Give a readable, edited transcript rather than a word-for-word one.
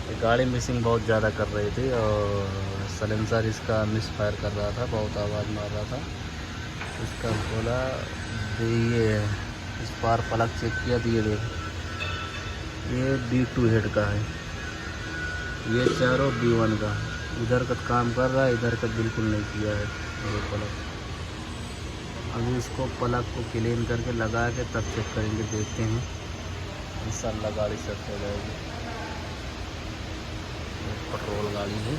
ये गाड़ी मिसिंग बहुत ज़्यादा कर रही थी और सलेंसर इसका मिस फायर कर रहा था, बहुत आवाज़ मार रहा था। इसका बोला ये इस पार पलक चेक किया तो ये देख, ये B2 हेड का है, ये चारों B1 का। इधर का काम कर रहा है, इधर का बिल्कुल नहीं किया है ये पलक। अभी इसको पलक को क्लीन करके लगा के तब चेक करेंगे, देखते हैं इंशाल्लाह गाड़ी सेट हो जाएगी। पेट्रोल गाड़ी है।